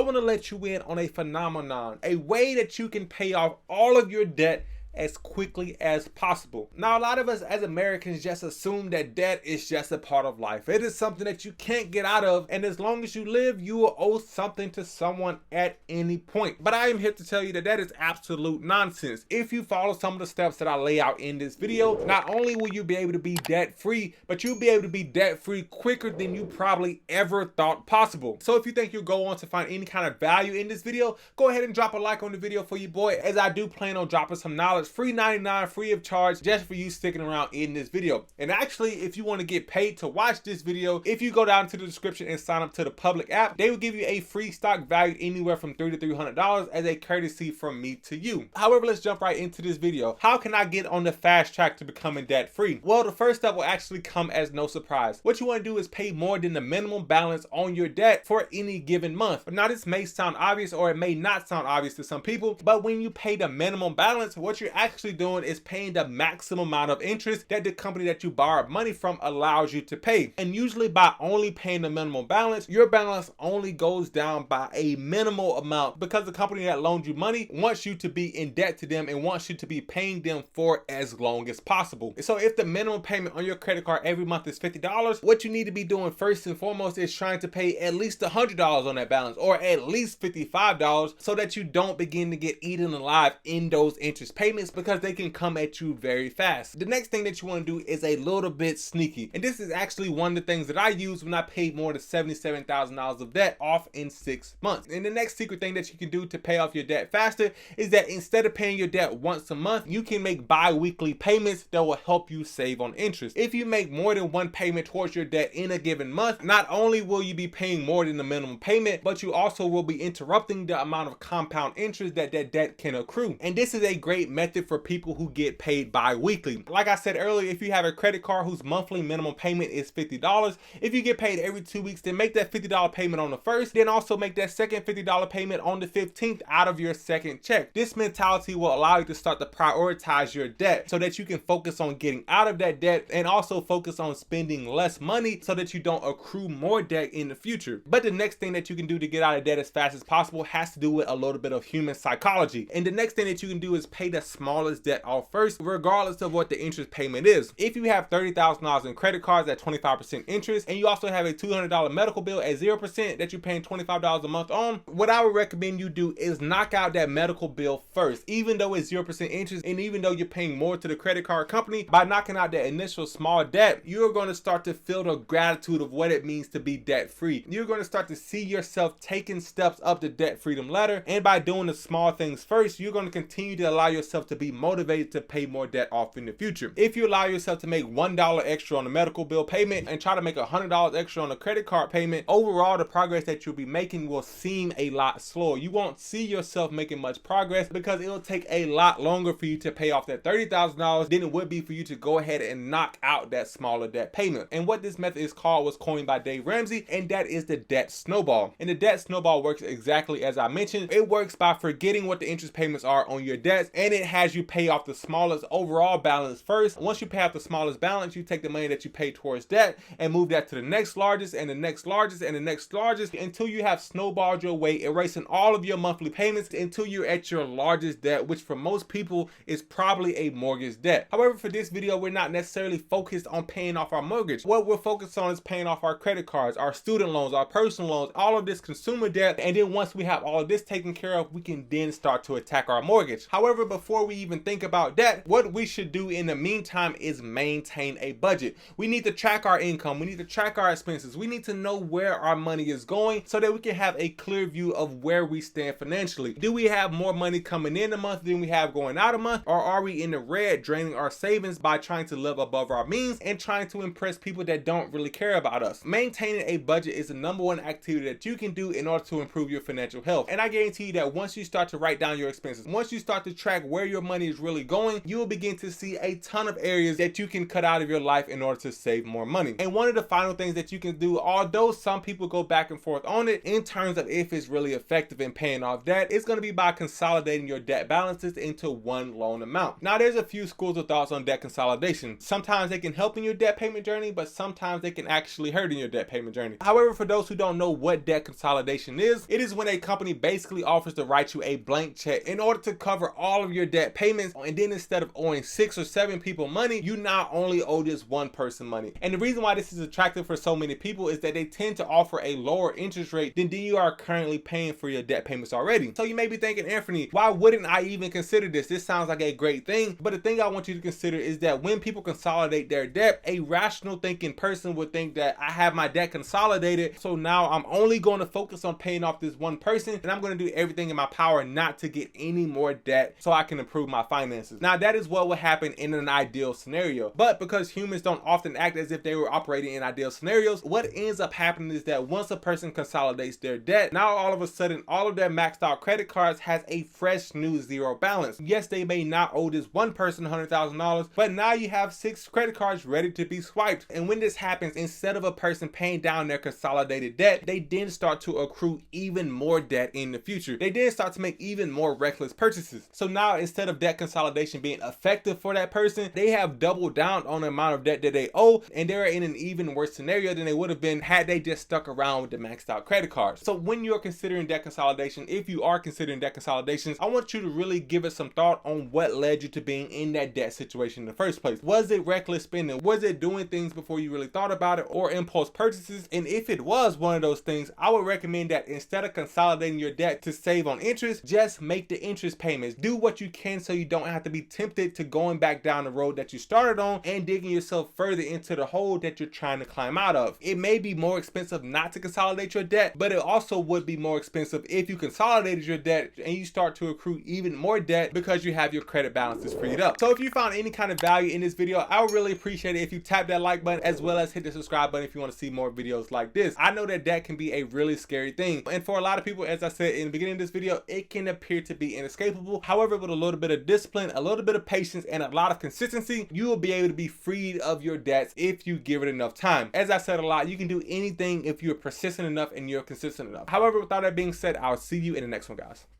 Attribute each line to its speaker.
Speaker 1: I want to let you in on a phenomenon, a way that you can pay off all of your debt as quickly as possible. Now, a lot of us as Americans just assume that debt is just a part of life. It is something that you can't get out of, and as long as you live, you will owe something to someone at any point. But I am here to tell you that that is absolute nonsense. If you follow some of the steps that I lay out in this video, not only will you be able to be debt free, but you'll be able to be debt free quicker than you probably ever thought possible. So if you think you'll go on to find any kind of value in this video, go ahead and drop a like on the video for your boy, as I do plan on dropping some knowledge free 99, free of charge, just for you sticking around in this video. And actually, if you want to get paid to watch this video, if you go down to the description and sign up to the public app, they will give you a free stock valued anywhere from $300 to $300 as a courtesy from me to you. However, let's jump right into this video. How can I get on the fast track to becoming debt free? Well, the first step will actually come as no surprise. What you want to do is pay more than the minimum balance on your debt for any given month. But now this may sound obvious, or it may not sound obvious to some people, but when you pay the minimum balance, what you're actually doing is paying the maximum amount of interest that the company that you borrowed money from allows you to pay. And usually by only paying the minimum balance, your balance only goes down by a minimal amount, because the company that loaned you money wants you to be in debt to them and wants you to be paying them for as long as possible. So if the minimum payment on your credit card every month is $50, what you need to be doing first and foremost is trying to pay at least $100 on that balance, or at least $55, so that you don't begin to get eaten alive in those interest payments, because they can come at you very fast. The next thing that you want to do is a little bit sneaky, and this is actually one of the things that I use when I paid more than $77,000 of debt off in 6 months. And the next secret thing that you can do to pay off your debt faster is that instead of paying your debt once a month, you can make bi-weekly payments that will help you save on interest. If you make more than one payment towards your debt in a given month, not only will you be paying more than the minimum payment, but you also will be interrupting the amount of compound interest that debt can accrue. And this is a great method for people who get paid bi-weekly. Like I said earlier, if you have a credit card whose monthly minimum payment is $50, if you get paid every 2 weeks, then make that $50 payment on the first, then also make that second $50 payment on the 15th out of your second check. This mentality will allow you to start to prioritize your debt so that you can focus on getting out of that debt, and also focus on spending less money so that you don't accrue more debt in the future. But the next thing that you can do to get out of debt as fast as possible has to do with a little bit of human psychology. And the next thing that you can do is pay the smallest debt off first, regardless of what the interest payment is. If you have $30,000 in credit cards at 25% interest, and you also have a $200 medical bill at 0% that you're paying $25 a month on, what I would recommend you do is knock out that medical bill first. Even though it's 0% interest, and even though you're paying more to the credit card company, by knocking out that initial small debt, you're going to start to feel the gratitude of what it means to be debt free. You're going to start to see yourself taking steps up the debt freedom ladder, and by doing the small things first, you're going to continue to allow yourself to be motivated to pay more debt off in the future. If you allow yourself to make $1 extra on the medical bill payment and try to make $100 extra on the credit card payment, overall the progress that you'll be making will seem a lot slower. You won't see yourself making much progress, because it'll take a lot longer for you to pay off that $30,000 than it would be for you to go ahead and knock out that smaller debt payment. And what this method is called was coined by Dave Ramsey, and that is the debt snowball. And the debt snowball works exactly as I mentioned. It works by forgetting what the interest payments are on your debts, and it has you pay off the smallest overall balance first. Once you pay off the smallest balance, you take the money that you pay towards debt and move that to the next largest, and the next largest, and the next largest, until you have snowballed your way, erasing all of your monthly payments until you're at your largest debt, which for most people is probably a mortgage debt. However, for this video, we're not necessarily focused on paying off our mortgage. What we're focused on is paying off our credit cards, our student loans, our personal loans, all of this consumer debt. And then once we have all of this taken care of, we can then start to attack our mortgage. However, before we even think about debt, what we should do in the meantime is maintain a budget. We need to track our income. We need to track our expenses. We need to know where our money is going so that we can have a clear view of where we stand financially. Do we have more money coming in a month than we have going out a month? Or are we in the red, draining our savings by trying to live above our means and trying to impress people that don't really care about us? Maintaining a budget is the #1 activity that you can do in order to improve your financial health. And I guarantee you that once you start to write down your expenses, once you start to track where your money is really going, you will begin to see a ton of areas that you can cut out of your life in order to save more money. And one of the final things that you can do, although some people go back and forth on it in terms of if it's really effective in paying off debt, it's going to be by consolidating your debt balances into one loan amount. Now, there's a few schools of thoughts on debt consolidation. Sometimes they can help in your debt payment journey, but sometimes they can actually hurt in your debt payment journey. However, for those who don't know what debt consolidation is, it is when a company basically offers to write you a blank check in order to cover all of your debt payments, and then instead of owing 6 or 7 people money, you now only owe this one person money. And the reason why this is attractive for so many people is that they tend to offer a lower interest rate than you are currently paying for your debt payments already. So you may be thinking, Anfernee, why wouldn't I even consider this? This sounds like a great thing. But the thing I want you to consider is that when people consolidate their debt, a rational thinking person would think that I have my debt consolidated, so now I'm only going to focus on paying off this one person, and I'm going to do everything in my power not to get any more debt so I can improve my finances. Now, that is what would happen in an ideal scenario. But because humans don't often act as if they were operating in ideal scenarios, what ends up happening is that once a person consolidates their debt, now all of a sudden all of their maxed out credit cards has a fresh new zero balance. Yes, they may not owe this one person $100,000, but now you have 6 credit cards ready to be swiped. And when this happens, instead of a person paying down their consolidated debt, they then start to accrue even more debt in the future. They then start to make even more reckless purchases. So now, instead of debt consolidation being effective for that person, they have doubled down on the amount of debt that they owe, and they're in an even worse scenario than they would have been had they just stuck around with the maxed out credit cards. So when you're considering debt consolidation, if you are considering debt consolidations, I want you to really give it some thought on what led you to being in that debt situation in the first place. Was it reckless spending? Was it doing things before you really thought about it, or impulse purchases? And if it was one of those things, I would recommend that instead of consolidating your debt to save on interest, just make the interest payments. Do what you can so you don't have to be tempted to going back down the road that you started on and digging yourself further into the hole that you're trying to climb out of. It may be more expensive not to consolidate your debt, but it also would be more expensive if you consolidated your debt and you start to accrue even more debt because you have your credit balances freed up. So if you found any kind of value in this video, I would really appreciate it if you tap that like button as well as hit the subscribe button if you want to see more videos like this. I know that debt can be a really scary thing, and for a lot of people, as I said in the beginning of this video, it can appear to be inescapable. However, with a little bit of discipline, a little bit of patience, and a lot of consistency, you will be able to be freed of your debts if you give it enough time. As I said a lot, you can do anything if you're persistent enough and you're consistent enough. However, with all that being said, I'll see you in the next one, guys.